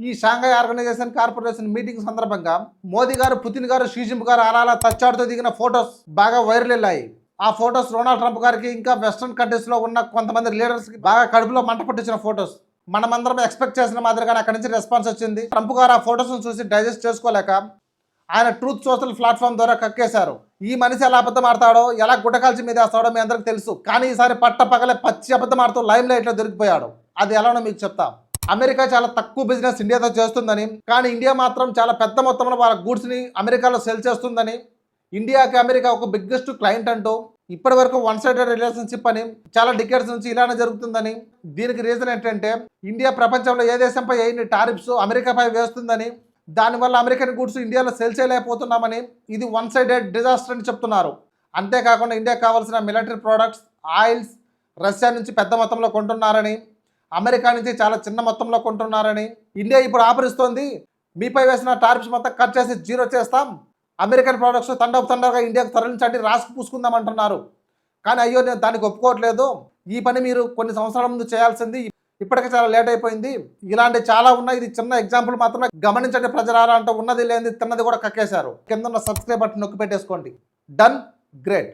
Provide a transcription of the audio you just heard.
ఈ Shanghai organisation corporation meeting సందర్భంగా మోదీ గారు, పుతిన్ గారు, షీ జిన్పింగ్ గారు అలా తచ్చాడుతూ దిగిన ఫొటోస్ బాగా వైరల్ అయ్యాయి. ఆ ఫొటోస్ డొనాల్డ్ ట్రంప్ గారికి ఇంకా వెస్ట్రన్ కంట్రీస్లో ఉన్న కొంతమంది లీడర్స్కి బాగా కడుపులో మంట పుట్టించిన ఫొటోస్. మనమందరం ఎక్స్పెక్ట్ చేసిన మాదిరిగానే అక్కడి నుంచి రెస్పాన్స్ వచ్చింది. ట్రంప్ గారు ఆ ఫొటోస్ను చూసి డైజెస్ట్ చేసుకోలేక ఆయన ట్రూత్ సోషల్ ప్లాట్ఫామ్ ద్వారా కక్కేశారు. ఈ మనిషి ఎలా అబద్ధం ఆడతాడో, ఎలా గుట్టకాల్చి మీద వేస్తాడో మీ అందరికి తెలుసు. కానీ ఈసారి పట్ట పగలే పచ్చి అబద్ధం ఆడుతూ లైమ్ లైట్లో దొరికిపోయాడు. అది ఎలానో మీకు చెప్తా. అమెరికా చాలా తక్కువ బిజినెస్ ఇండియాతో చేస్తుందని, కానీ ఇండియా మాత్రం చాలా పెద్ద మొత్తంలో వాళ్ళ గూడ్స్ని అమెరికాలో సెల్ చేస్తుందని, ఇండియాకి అమెరికా ఒక బిగ్గెస్ట్ క్లయింట్ అంటూ, ఇప్పటి వరకు వన్ సైడెడ్ రిలేషన్షిప్ అని, చాలా డికేడ్స్ నుంచి ఇలానే జరుగుతుందని. దీనికి రీజన్ ఏంటంటే ఇండియా ప్రపంచంలో ఏ దేశంపై ఎన్ని టారిఫ్స్ అమెరికాపై వేస్తుందని, దానివల్ల అమెరికన్ గూడ్స్ ఇండియాలో సెల్ చేయలేకపోతున్నామని. ఇది వన్ సైడెడ్ డిజాస్టర్ అని చెప్తున్నారు. అంతేకాకుండా ఇండియాకి కావాల్సిన మిలిటరీ ప్రోడక్ట్స్, ఆయిల్స్ రష్యా నుంచి పెద్ద మొత్తంలో కొంటున్నారని, అమెరికా నుంచి చాలా చిన్న మొత్తంలో కొంటున్నారని. ఇండియా ఇప్పుడు ఆఫరిస్తోంది, మీపై వేసిన టారిఫ్స్ మొత్తం కట్ చేసి జీరో చేస్తాం, అమెరికన్ ప్రోడక్ట్స్ తండోపతండగా ఇండియాకు తరలించండి, రాసుకు పూసుకుందామంటున్నారు. కానీ అయ్యో నేను దానికి ఒప్పుకోవట్లేదు, ఈ పని మీరు కొన్ని సంవత్సరాల ముందు చేయాల్సింది, ఇప్పటికే చాలా లేట్ అయిపోయింది. ఇలాంటి చాలా ఉన్నాయి. ఇది చిన్న ఎగ్జాంపుల్ మాత్రమే, గమనించండి ప్రజలారా అంటూ ఉన్నది లేనిది తిన్నది కూడా కక్కేశారు. కింద ఉన్న సబ్స్క్రైబ్ బటన్ నొక్కి పెట్టేసుకోండి. Done, great.